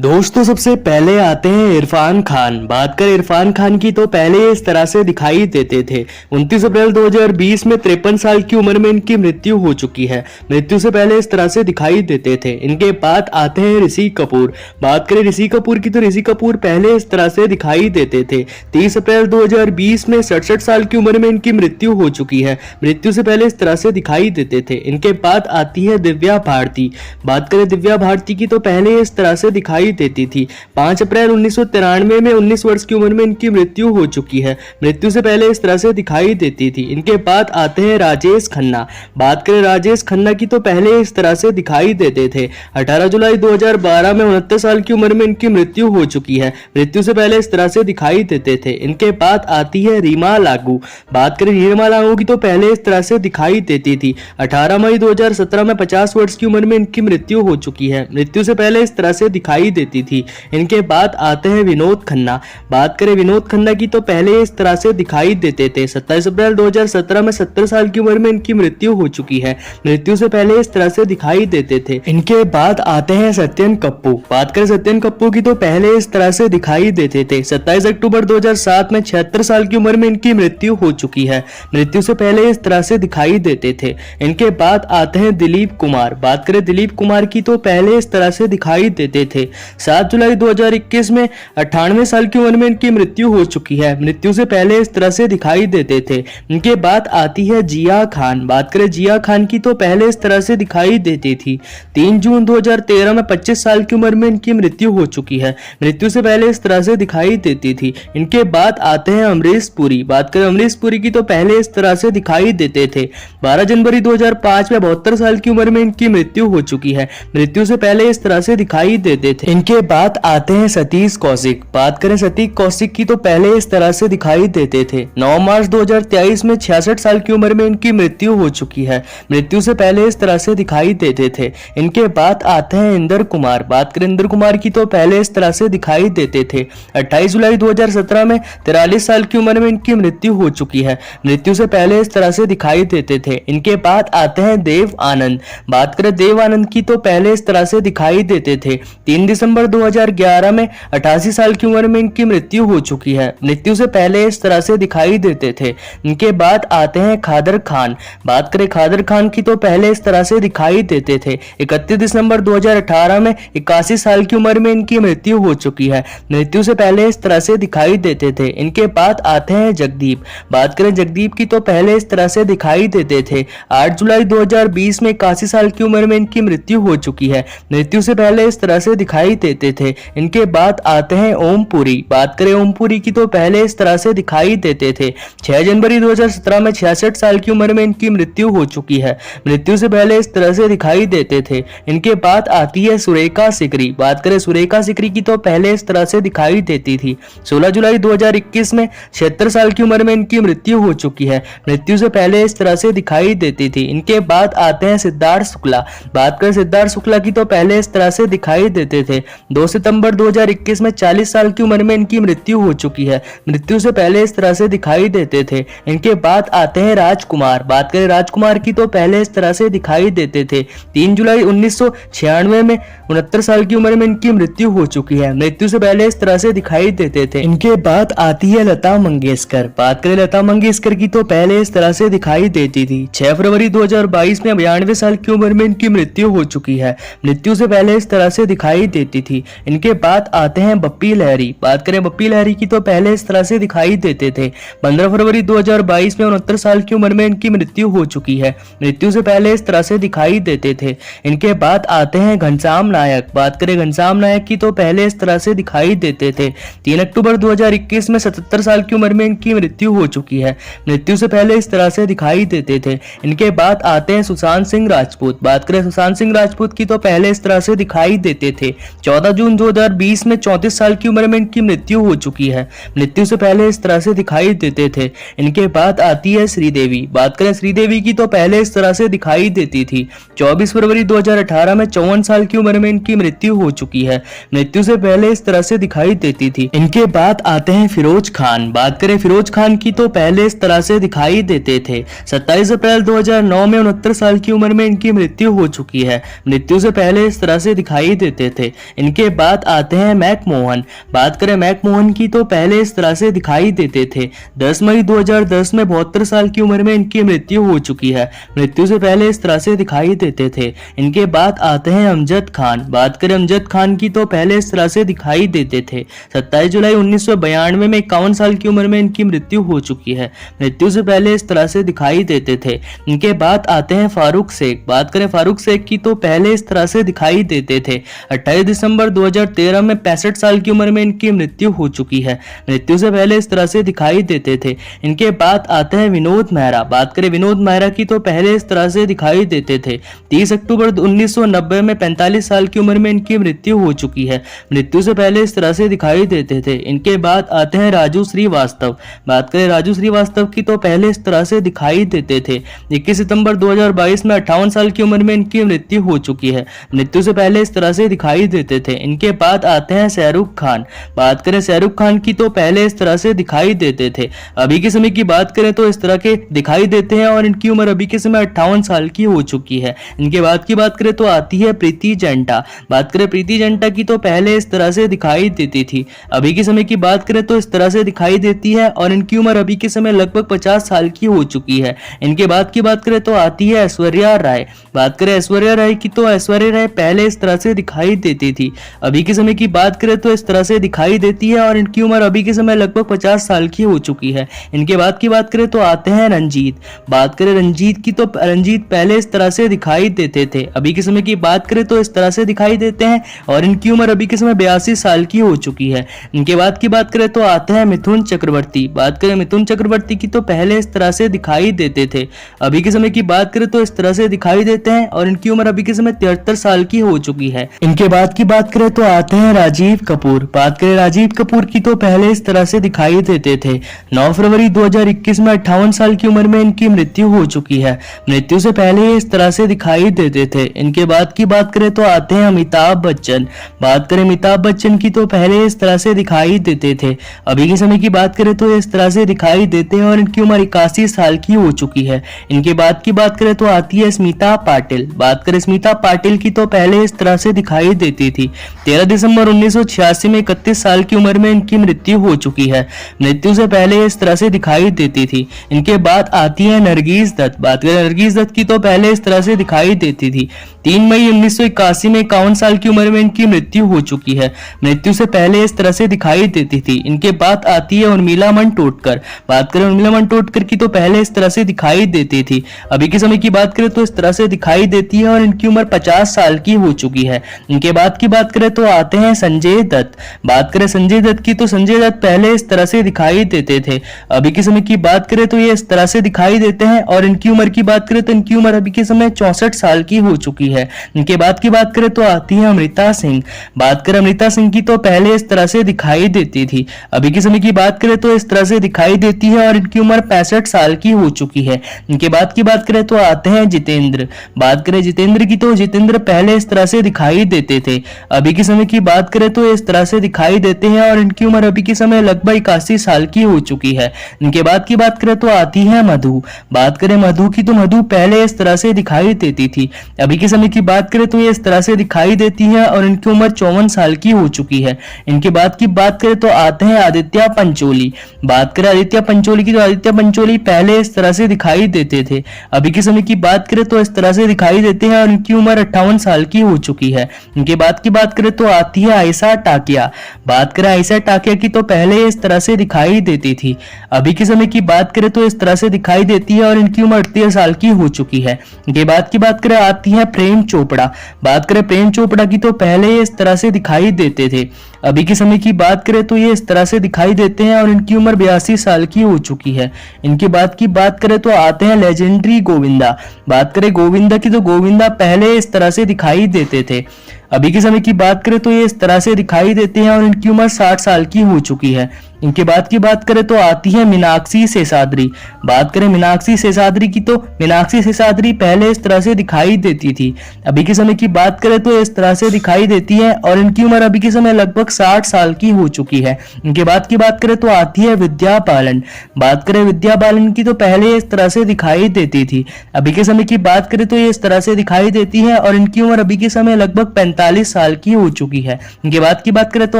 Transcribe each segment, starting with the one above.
दोस्तों सबसे पहले आते हैं इरफान खान। बात करें इरफान खान की तो पहले इस तरह से दिखाई देते थे। 29 अप्रैल 2020 में 53 साल की उम्र में इनकी मृत्यु हो चुकी है। मृत्यु से पहले इस तरह से दिखाई देते थे। इनके बाद आते हैं ऋषि कपूर। बात करें ऋषि कपूर की तो ऋषि कपूर पहले इस तरह से दिखाई देते थे। 30 अप्रैल 2020 में 67 साल की उम्र में इनकी मृत्यु हो चुकी है। मृत्यु से पहले इस तरह से दिखाई देते थे। इनके बाद आती है दिव्या भारती। बात करें दिव्या भारती की तो पहले इस तरह से दिखाई देती थी। 5 अप्रैल 1993 में 19 वर्ष की उम्र में इनकी मृत्यु हो चुकी है। मृत्यु से पहले इस तरह से दिखाई देती थी। इनके बाद आते हैं राजेश खन्ना। बात करें राजेश खन्ना की तो पहले इस तरह से दिखाई देते थे। 18 जुलाई 2012 में 69 साल की उम्र में इनकी मृत्यु हो चुकी है। मृत्यु से पहले इस तरह से दिखाई देते थे। इनके बाद आती है रीमा लागू। बात करें रीमा लागू की तो पहले इस तरह से दिखाई देती थी। 18 मई 2017 में 50 वर्ष की उम्र में इनकी मृत्यु हो चुकी है। मृत्यु से पहले इस तरह से दिखाई देती थी। इनके बाद आते हैं विनोद खन्ना। बात करें विनोद खन्ना की तो पहले इस तरह से दिखाई देते थे। 27 अप्रैल 2017 में 70 साल की उम्र में इनकी मृत्यु हो चुकी है। मृत्यु से पहले इस तरह से दिखाई देते थे। इनके बाद आते हैं सत्यन कप्पू। बात करें सत्यन कप्पू की तो पहले इस तरह से दिखाई देते थे। 27 अक्टूबर 2007 में 76 साल की उम्र में इनकी मृत्यु हो चुकी है। मृत्यु से पहले इस तरह से दिखाई देते थे। इनके बाद आते हैं दिलीप कुमार। बात करें दिलीप कुमार की तो पहले इस तरह से दिखाई देते थे। 7 जुलाई 2021 में 98 साल की उम्र में इनकी मृत्यु हो चुकी है। मृत्यु से पहले इस तरह से दिखाई देते थे। इनके बाद आती है जिया खान। बात करें जिया खान की तो पहले इस तरह से दिखाई देती थी। 3 जून 2013 में 25 साल की उम्र में इनकी मृत्यु हो चुकी है। मृत्यु से पहले इस तरह से दिखाई देती थी। इनके बाद आते हैं अमरीश पुरी। बात करें अमरीश पुरी की तो पहले इस तरह से दिखाई देते थे। 12 जनवरी 2005 में 72 साल की उम्र में इनकी मृत्यु हो चुकी है। मृत्यु से पहले इस तरह से दिखाई देते थे। इनके बाद आते हैं सतीश कौशिक। बात करें सतीश कौशिक की तो पहले इस तरह से दिखाई देते थे। 9 मार्च 2023 में 66 साल की उम्र में इनकी मृत्यु हो चुकी है। मृत्यु से पहले इस तरह से दिखाई देते थे। इनके बाद आते हैं इंद्र कुमार। बात करें इंद्र कुमार की तो पहले इस तरह से दिखाई देते थे। 28 जुलाई 2017 में 43 साल की उम्र में इनकी मृत्यु हो चुकी है। मृत्यु से पहले इस तरह से दिखाई देते थे। इनके बाद आते हैं देव आनंद। बात करें देव आनंद की तो पहले इस तरह से दिखाई देते थे। 3 दिसंबर 2011 में 88 साल की उम्र में इनकी मृत्यु हो चुकी है। मृत्यु से पहले इस तरह से दिखाई देते थे। इनके बाद आते हैं खादर खान। बात करें खादर खान की तो पहले इस तरह से दिखाई देते थे। 31 दिसंबर 2018 में 81 साल की उम्र में इनकी मृत्यु हो चुकी है। मृत्यु से पहले इस तरह से दिखाई देते थे। इनके बाद आते हैं जगदीप। बात करें जगदीप की तो पहले इस तरह से दिखाई देते थे। 8 जुलाई 2020 में 81 साल की उम्र में इनकी मृत्यु हो चुकी है। मृत्यु से पहले इस तरह से दिखाई देते थे। इनके बाद आते हैं ओम पुरी। बात करें ओम पुरी की तो पहले इस तरह से दिखाई देते थे। 6 जनवरी 2017 में 66 साल की उम्र में इनकी मृत्यु हो चुकी है। मृत्यु से पहले इस तरह से दिखाई देते थे। इनके बाद आती है सुरेखा सिकरी। बात करें सुरेखा सिकरी की तो पहले इस तरह से दिखाई देती थी। 16 जुलाई 2021 में 76 साल की उम्र में इनकी मृत्यु हो चुकी है। मृत्यु से पहले इस तरह से दिखाई देती थी। इनके बाद आते हैं सिद्धार्थ शुक्ला। बात करें सिद्धार्थ शुक्ला की तो पहले इस तरह से दिखाई देते थे। 2 सितंबर 2021 में 40 साल की उम्र में इनकी मृत्यु हो चुकी है। मृत्यु से पहले इस तरह से दिखाई देते थे। इनके बाद आते हैं राजकुमार। बात करें राजकुमार की तो पहले इस तरह से दिखाई देते थे। 3 जुलाई 1996 में 69 साल की उम्र में इनकी मृत्यु हो चुकी है। मृत्यु से पहले इस तरह से दिखाई देते थे। इनके बाद आती है लता मंगेशकर। बात करें लता मंगेशकर की तो पहले इस तरह से दिखाई देती थी। 6 फरवरी 2022 में 92 साल की उम्र में इनकी मृत्यु हो चुकी है। मृत्यु से पहले इस तरह से दिखाई देती थी। इनके बाद आते हैं बप्पी लहरी। बात करें बप्पी लहरी की तो पहले इस तरह से दिखाई देते थे। 15 फरवरी 2022 में 69 साल की उम्र में इनकी मृत्यु हो चुकी है। मृत्यु से पहले इस तरह से दिखाई देते थे। इनके बाद आते हैं घनश्याम नायक। बात करें घनश्याम नायक की तो पहले इस तरह से दिखाई देते थे। 3 अक्टूबर 2021 में 77 साल की उम्र में इनकी मृत्यु हो चुकी है। मृत्यु से पहले इस तरह से दिखाई देते थे। इनके बाद आते हैं सुशांत सिंह राजपूत। बात करें सुशांत सिंह राजपूत की तो पहले इस तरह से दिखाई देते थे। 14 जून 2020 में 34 साल की उम्र में इनकी मृत्यु हो चुकी है। मृत्यु से पहले इस तरह से दिखाई देते थे। इनके बाद आती है श्रीदेवी। बात करें श्रीदेवी की तो पहले इस तरह से दिखाई देती थी। 24 फरवरी 2018 में 54 साल की उम्र में इनकी मृत्यु हो चुकी है। मृत्यु से पहले इस तरह से दिखाई देती थी। इनके बाद आते हैं फिरोज खान। बात करें फिरोज खान की तो पहले इस तरह से दिखाई देते थे। 27 अप्रैल 2009 में 69 साल की उम्र में इनकी मृत्यु हो चुकी है। मृत्यु से पहले इस तरह से दिखाई देते थे। इनके बाद आते हैं मैकमोहन। बात करें मैकमोहन की तो पहले इस तरह से दिखाई देते थे। 10 मई 2010 में 72 साल की उम्र में इनकी मृत्यु हो चुकी है। मृत्यु से पहले इस तरह से दिखाई देते थे। इनके बाद आते हैं अमजद खान। बात करें अमजद खान की तो पहले इस तरह से दिखाई देते थे। 27 जुलाई 1992 में 51 साल की उम्र में इनकी मृत्यु हो चुकी है। मृत्यु से पहले इस तरह से दिखाई देते थे। इनके बाद आते हैं फारूक शेख। बात करें फारूक शेख की तो पहले इस तरह से दिखाई देते थे। 28 दिसंबर 2013 में 65 साल की उम्र में इनकी मृत्यु हो चुकी है। मृत्यु से पहले इस तरह से दिखाई देते थे। इनके बाद आते हैं विनोद मेहरा। बात करें विनोद मेहरा की तो पहले इस तरह से दिखाई देते थे। 30 अक्टूबर 1990 में 45 साल की उम्र में इनकी मृत्यु हो चुकी है। मृत्यु से पहले इस तरह से दिखाई देते थे। इनके बाद आते हैं राजू श्रीवास्तव। बात करें राजू श्रीवास्तव की तो पहले इस तरह से दिखाई देते थे। 21 सितंबर 2022 में 58 साल की उम्र में इनकी मृत्यु हो चुकी है। मृत्यु से पहले इस तरह से दिखाई देते थे। इनके बाद आते हैं शाहरुख खान। बात करें शाहरुख खान की तो पहले इस तरह से दिखाई देते थे। अभी के समय की बात करें तो इस तरह के दिखाई देते हैं और इनकी उम्र अभी के समय 58 साल की हो चुकी है। इनके बाद की बात करें तो आती है प्रीति जिंटा। बात करें प्रीति जिंटा की तो पहले इस तरह से दिखाई देती थी। अभी के समय की बात करें तो इस तरह से दिखाई देती है और इनकी उम्र अभी के समय लगभग 50 साल की हो चुकी है। इनके बाद की बात करें तो आती है ऐश्वर्या राय। बात करें ऐश्वर्या राय की तो ऐश्वर्या राय पहले इस तरह से दिखाई देती थी। अभी के समय की बात करें तो इस तरह से दिखाई देती है और इनकी उम्र अभी के समय लगभग 50 साल की हो चुकी है। इनके बाद की बात करें तो आते हैं रंजीत। बात करें रंजीत की तो रंजीत पहले इस तरह से दिखाई देते थे। अभी के समय की बात करें तो इस तरह से दिखाई देते हैं और इनकी उम्र अभी के समय 82 साल की हो चुकी है। इनके बाद की बात करें तो आते हैं मिथुन चक्रवर्ती। बात करें मिथुन चक्रवर्ती की तो पहले इस तरह से दिखाई देते थे। अभी के समय की बात करें तो इस तरह से दिखाई देते हैं और इनकी उम्र अभी के समय 73 साल की हो चुकी है। इनके बाद की बात करें तो आते हैं राजीव कपूर। बात करें राजीव कपूर की तो पहले इस तरह से दिखाई देते थे। 9 फरवरी 2021 में 58 साल की उम्र में इनकी मृत्यु हो चुकी है। मृत्यु से पहले इस तरह से दिखाई देते थे। इनके बाद की बात करें तो आते हैं अमिताभ बच्चन। बात करें अमिताभ बच्चन की तो पहले इस तरह से दिखाई देते थे। अभी के समय की बात करें तो इस तरह से दिखाई देते हैं और इनकी उम्र 81 साल की हो चुकी है। इनके बाद की बात करें तो आती है स्मिता पाटिल। बात करें स्मिता पाटिल की तो पहले इस तरह से दिखाई देती थी। 13 दिसंबर 1986 में 31 साल की उम्र में इनकी मृत्यु हो चुकी है। मृत्यु से पहले इस तरह से दिखाई देती थी। इनके बाद आती है नरगिस दत्त। बात करें नरगिस दत्त की तो पहले इस तरह से दिखाई देती थी। 3 मई 1981 में 51 साल की उम्र में इनकी मृत्यु हो चुकी है। मृत्यु से पहले इस तरह से दिखाई देती थी। इनके बाद आती है उर्मिला मंटोटकर। बात करें उर्मिला मंटोटकर की तो पहले इस तरह से दिखाई देती थी। अभी के समय की बात करें तो इस तरह से दिखाई देती है और इनकी उम्र 50 साल की हो चुकी है। इनके बाद की बात करें तो आते हैं संजय दत्त। बात करें संजय दत्त की तो संजय दत्त पहले इस तरह से दिखाई देते थे। अभी के समय की बात करें तो ये इस तरह से दिखाई देते हैं और इनकी उम्र की बात करें तो इनकी उम्र अभी के समय 64 साल की हो चुकी है। इनके बाद की बात करें तो आती है अमृता सिंह। बात करें अमृता सिंह की तो पहले इस तरह से दिखाई देती थी। अभी के समय की बात करें तो इस तरह से दिखाई देती है और इनकी उम्र 65 साल की हो चुकी है। इनके बाद की बात करें तो आते हैं जितेंद्र। बात करें जितेंद्र की तो जितेंद्र पहले इस तरह से दिखाई देते थे। अभी के समय की बात करें तो इस तरह से दिखाई देते हैं और इनकी उम्र अभी के समय लगभग 81 साल की हो चुकी है। इनके बाद की बात करें तो आती है मधु। बात करें मधु की तो मधु पहले इस तरह से दिखाई देती थी। अभी के समय की बात करें तो ये इस तरह से दिखाई देती है और इनकी उम्र 54 साल की हो चुकी है। इनके बाद की बात करें तो आते हैं आदित्य पंचोली। बात करें आदित्य पंचोली की तो आदित्य पंचोली पहले इस तरह से दिखाई देते थे। अभी के समय की बात करें तो इस तरह से दिखाई देते हैं और इनकी उम्र 58 साल की हो चुकी है। इनके बाद की बात करें तो आती है आयशा टाकिया। बात करें आयशा टाकिया की तो पहले इस तरह से दिखाई देती थी। अभी के समय की बात करें तो इस तरह से दिखाई देती है और इनकी उम्र 38 साल की हो चुकी है। इनके बाद की बात करें आती है प्रेम चोपड़ा। बात करें प्रेम चोपड़ा की तो पहले इस तरह से दिखाई देते थे। अभी के समय की बात करें तो ये इस तरह से दिखाई देते हैं और इनकी उम्र 82 साल की हो चुकी है। इनके बाद की बात करें तो आते हैं लेजेंडरी गोविंदा। बात करें गोविंदा की तो गोविंदा पहले इस तरह से दिखाई देते थे। अभी के समय की बात करें तो ये इस तरह से दिखाई देते हैं और इनकी उम्र 60 साल की हो चुकी है। इनके बाद की बात करें तो आती है मीनाक्षी शेषाद्री। बात करें मीनाक्षी शेषाद्री की तो मीनाक्षी शेषाद्री पहले इस तरह से दिखाई देती थी। अभी के समय की बात करें तो इस तरह से दिखाई देती है और इनकी उम्र अभी के समय लगभग 60 साल की हो चुकी है। इनके बाद की बात करें तो आती है विद्या बालन। बात करें विद्या बालन की तो पहले इस तरह से दिखाई देती थी। अभी के समय की बात करें तो ये इस तरह से दिखाई देती है और इनकी उम्र अभी के समय लगभग 45 साल की हो चुकी है। इनके बाद की बात करें तो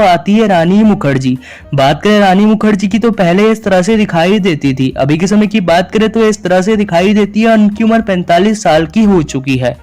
आती है रानी मुखर्जी। बात करें रानी मुखर्जी की तो पहले इस तरह से दिखाई देती थी। अभी के समय की बात करें तो इस तरह से दिखाई देती है और उनकी उम्र 45 साल की हो चुकी है।